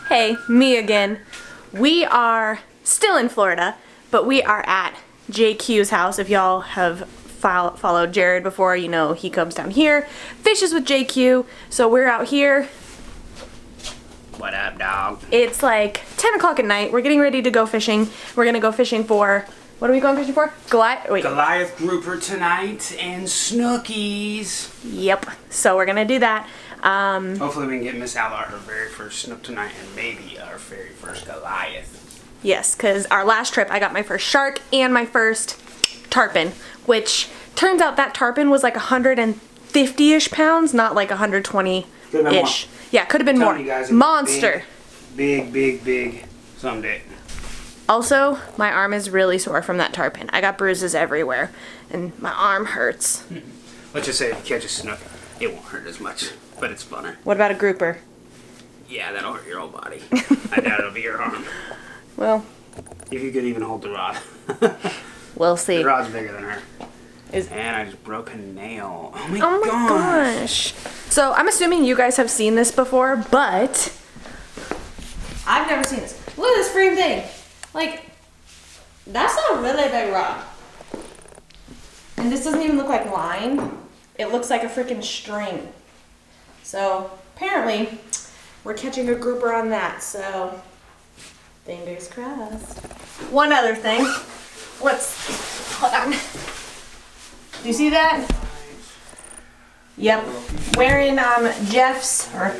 Hey, me again. We are still in Florida, but we are at JQ's house. If y'all have followed Jared before, you know he comes down here, fishes with JQ. So we're out here. What up, dog? It's like 10 o'clock at night. We're getting ready to go fishing. We're gonna go fishing for, what are we going fishing for? Goliath grouper tonight and snookies. Yep. So we're gonna do that. Hopefully we can get Miss Alla her very first snook tonight and maybe our very first Goliath. Yes, because our last trip I got my first shark and my first tarpon, which turns out that tarpon was like 150-ish pounds, not like 120-ish. Yeah, could have been more. Monster. Big someday. Also, my arm is really sore from that tarpon. I got bruises everywhere, and my arm hurts. Let's just say if you catch a snook, it won't hurt as much, but it's funner. What about a grouper? Yeah, that'll hurt your whole body. I doubt it'll be your arm. Well, if you could even hold the rod. We'll see. The rod's bigger than her. And I just broke a nail. Oh my gosh. So I'm assuming you guys have seen this before, but I've never seen this. Look at this freaking thing. Like, that's a really big rod. And this doesn't even look like line. It looks like a freaking string. So apparently we're catching a grouper on that. So fingers crossed. One other thing. Hold on. Do you see that? Yep. Wearing Jeff's or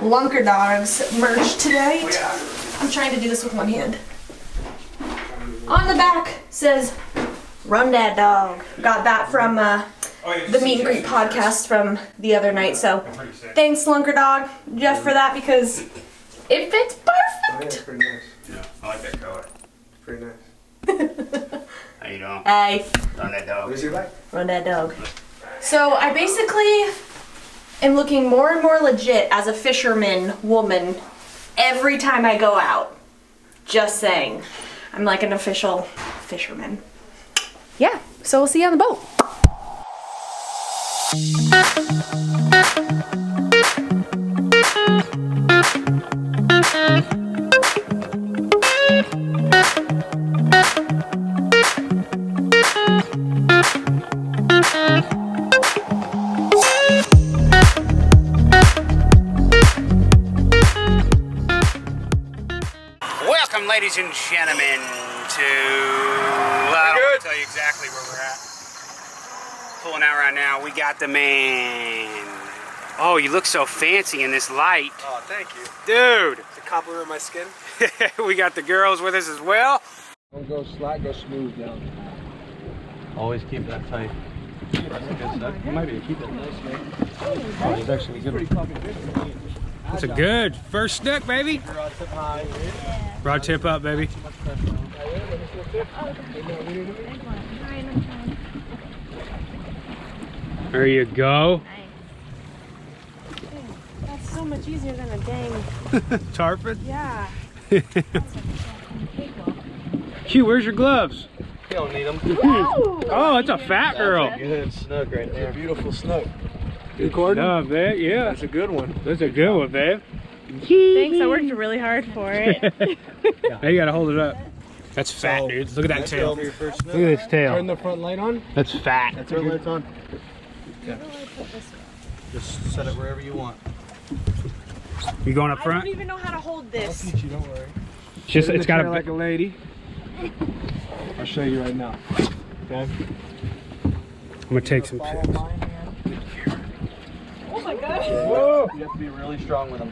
Lunker Dog's merch today. I'm trying to do this with one hand. On the back says Run That Dog. Got that from the Meet and Greet podcast from the other night. So thanks, Lunker Dog, Jeff, for that because it fits perfect. Oh, yeah, pretty nice. Yeah, I like that color. Pretty nice. How you doing? Hey. Run that dog. Where's your back? Run that dog. So I basically am looking more and more legit as a fisherman woman every time I go out. Just saying. I'm like an official fisherman. Yeah, so we'll see you on the boat. Welcome, ladies and gentlemen, to... I don't want to tell you exactly where we're at. Pulling out right now, we got the man. Oh, you look so fancy in this light. Oh, thank you. Dude. It's a compliment my skin. We got the girls with us as well. Don't go slack, go smooth down. Always keep that tight. That's a good stuff. You might be able to keep it nice, man. Oh, it's actually good. That's a good first snook, baby. Rod tip high. Rod tip up, baby. There you go. That's so much easier than a dang. Tarpon? Yeah. Q, where's your gloves? You don't need them. Oh, it's a fat girl. That's a good snook right there. It's a beautiful snook. You recording? No, babe. Yeah. That's a good one. That's a good one, babe. Thanks, I worked really hard for it. Now you gotta hold it up. That's fat, dude. Look at that tail. Look Look at this tail. Turn the front light on. That's fat. Turn the lights on. Yeah. Just set it wherever you want. You going up I front? don't even know how to hold I'll this. teach you, don't worry. It's got like a lady. I'll show you right now. Okay? I'm gonna take some Follow pics. my hand. Oh my gosh. Whoa! You have to be really strong with him.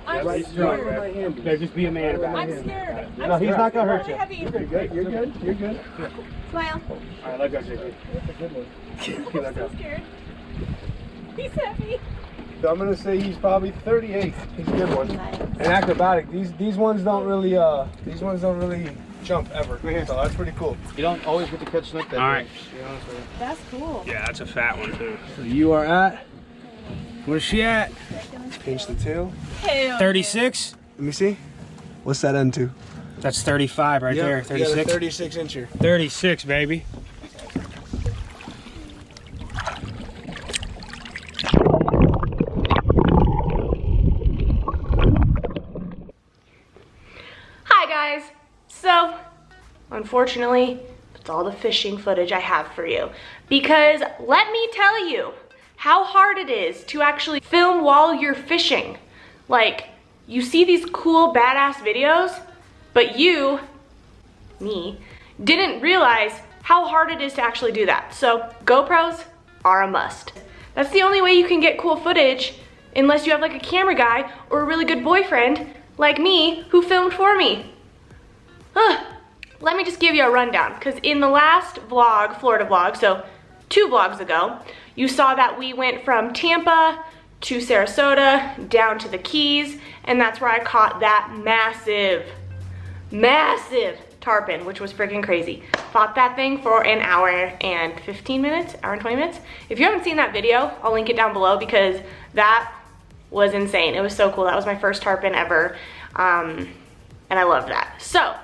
I'm scared. There, just be a man about I'm it. scared. No, he's not gonna hurt really you. heavy. You're good. You're good. You're good. Smile. Alright, let go, JP. That's a good one. I'm so scared. He's heavy. So I'm gonna say he's probably 38. He's a good one. And acrobatic. These ones don't really jump ever. So that's pretty cool. You don't always get to catch snook that Alright. to be honest with you. That's cool. Yeah, that's a fat one too. So you are at, Where's she at? pinch the tail. 36? Let me see. What's that end to? That's 35 right there. You got a 36? 36 incher. 36, baby. So, unfortunately, that's all the fishing footage I have for you. Because let me tell you how hard it is to actually film while you're fishing. Like, you see these cool, badass videos, but you, me, didn't realize how hard it is to actually do that. So, GoPros are a must. That's the only way you can get cool footage, unless you have like a camera guy or a really good boyfriend like me who filmed for me. Let me just give you a rundown, because in the last vlog, Florida vlog, so 2 vlogs ago, you saw that we went from Tampa to Sarasota, down to the Keys, and that's where I caught that massive tarpon, which was freaking crazy. Fought that thing for an hour and 15 minutes, hour and 20 minutes. If you haven't seen that video, I'll link it down below because that was insane. It was so cool. That was my first tarpon ever, and I loved that. So,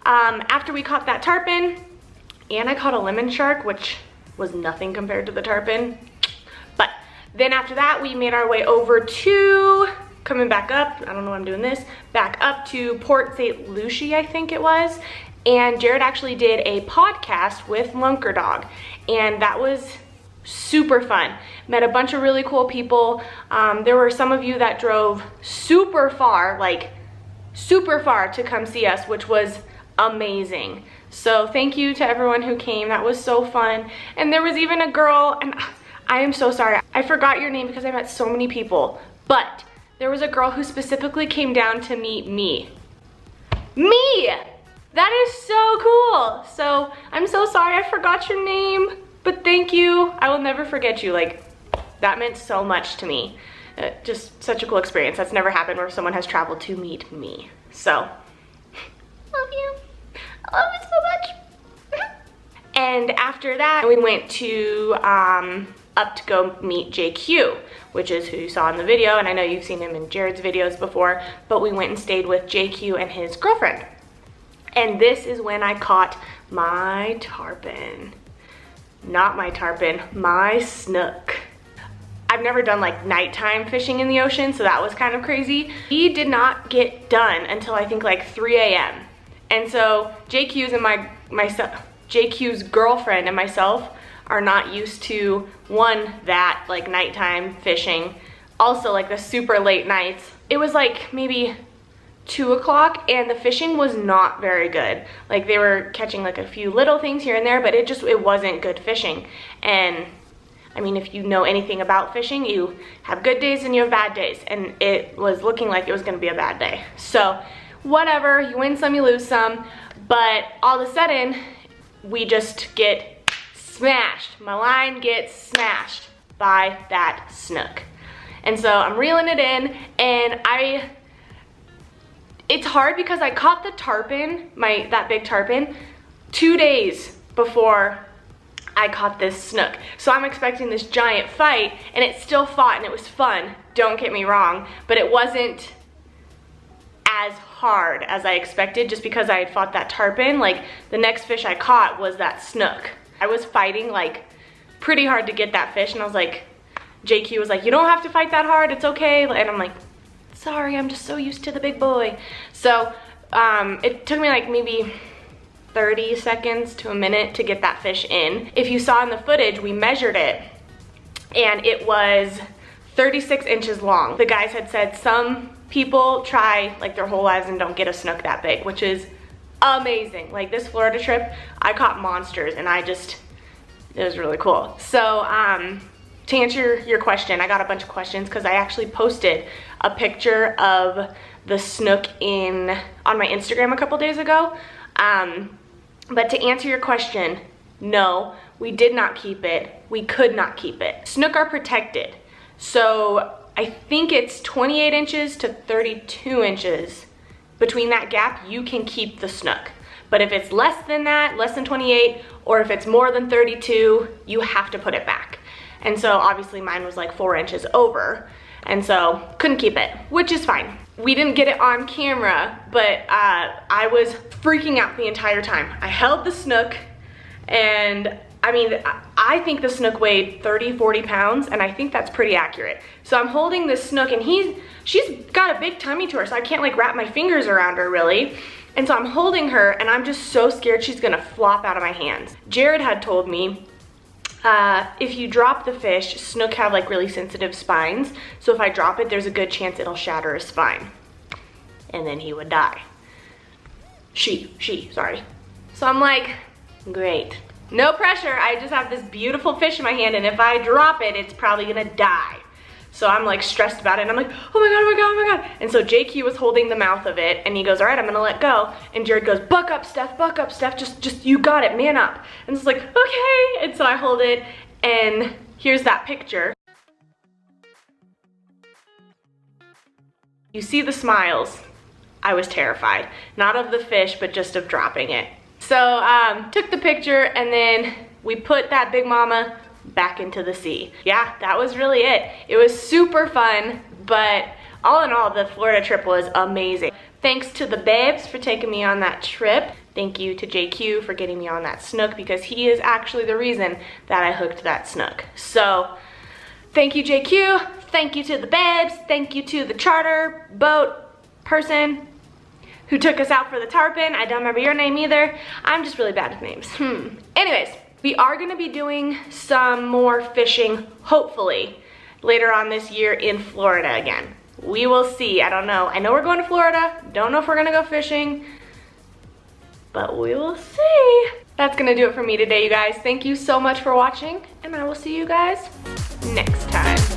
after we caught that tarpon, and I caught a lemon shark, which was nothing compared to the tarpon. But then after that, we made our way over to, coming back up, I don't know why I'm doing this, back up to Port St. Lucie, I think it was. And Jared actually did a podcast with Lunker Dog, and that was super fun. Met a bunch of really cool people. There were some of you that drove super far, like super far to come see us, which was amazing. So thank you to everyone who came. That was so fun. And there was even a girl, and I am so sorry, I forgot your name because I met so many people, but there was a girl who specifically came down to meet me. Me! That is so cool. So I'm so sorry I forgot your name, but thank you. I will never forget you. Like, that meant so much to me. Just such a cool experience. That's never happened where someone has traveled to meet me. So, love you. I love you so much. And after that, we went to up to go meet JQ, which is who you saw in the video, and I know you've seen him in Jared's videos before, but we went and stayed with JQ and his girlfriend. And this is when I caught my tarpon. Not my tarpon, my snook. I've never done like nighttime fishing in the ocean, so that was kind of crazy. He did not get done until I think like 3 a.m. And so JQ's and JQ's girlfriend and myself are not used to, one, that like nighttime fishing, also like the super late nights. It was like maybe 2 o'clock and the fishing was not very good. Like they were catching like a few little things here and there, but it wasn't good fishing. And I mean, if you know anything about fishing, you have good days and you have bad days, and it was looking like it was gonna be a bad day. So whatever, you win some, you lose some, but all of a sudden we just get smashed. My line gets smashed by that snook. And so I'm reeling it in, and it's hard because I caught the tarpon, that big tarpon, 2 days before I caught this snook. So I'm expecting this giant fight, and it still fought, and it was fun, don't get me wrong, but it wasn't as hard as I expected just because I had fought that tarpon. Like, the next fish I caught was that snook. I was fighting like pretty hard to get that fish, and I was like, JQ was like, you don't have to fight that hard, it's okay. And I'm like, sorry, I'm just so used to the big boy. So it took me like maybe 30 seconds to a minute to get that fish in. If you saw in the footage, we measured it, and it was 36 inches long. The guys had said some people try like their whole lives and don't get a snook that big, which is amazing. Like this Florida trip, I caught monsters, and it was really cool. So to answer your question, I got a bunch of questions because I actually posted a picture of the snook on my Instagram a couple days ago. But to answer your question, no, we did not keep it. We could not keep it. Snook are protected. So I think it's 28 inches to 32 inches. Between that gap, you can keep the snook. But if it's less than that, less than 28, or if it's more than 32, you have to put it back. And so obviously mine was like 4 inches over, and so couldn't keep it, which is fine. We didn't get it on camera, but I was freaking out the entire time. I held the snook, and I mean, I think the snook weighed 30, 40 pounds, and I think that's pretty accurate. So I'm holding this snook, and she's got a big tummy to her, so I can't like wrap my fingers around her really. And so I'm holding her and I'm just so scared she's gonna flop out of my hands. Jared had told me if you drop the fish, snook have like really sensitive spines. So if I drop it, there's a good chance it'll shatter his spine. And then he would die. Sorry. So I'm like, great. No pressure, I just have this beautiful fish in my hand and if I drop it, it's probably gonna die. So I'm like stressed about it and I'm like, oh my God, oh my God, oh my God. And so JQ was holding the mouth of it and he goes, all right, I'm gonna let go. And Jared goes, buck up, Steph, just, you got it, man up. And it's like, okay. And so I hold it and here's that picture. You see the smiles. I was terrified. Not of the fish, but just of dropping it. So took the picture and then we put that big mama back into the sea. Yeah, that was really it. It was super fun, but all in all, the Florida trip was amazing. Thanks to the babes for taking me on that trip. Thank you to JQ for getting me on that snook because he is actually the reason that I hooked that snook. So thank you, JQ. Thank you to the babes. Thank you to the charter boat person who took us out for the tarpon. I don't remember your name either. I'm just really bad with names. Anyways, we are gonna be doing some more fishing, hopefully, later on this year in Florida again. We will see, I don't know. I know we're going to Florida. Don't know if we're gonna go fishing, but we will see. That's gonna do it for me today, you guys. Thank you so much for watching, and I will see you guys next time.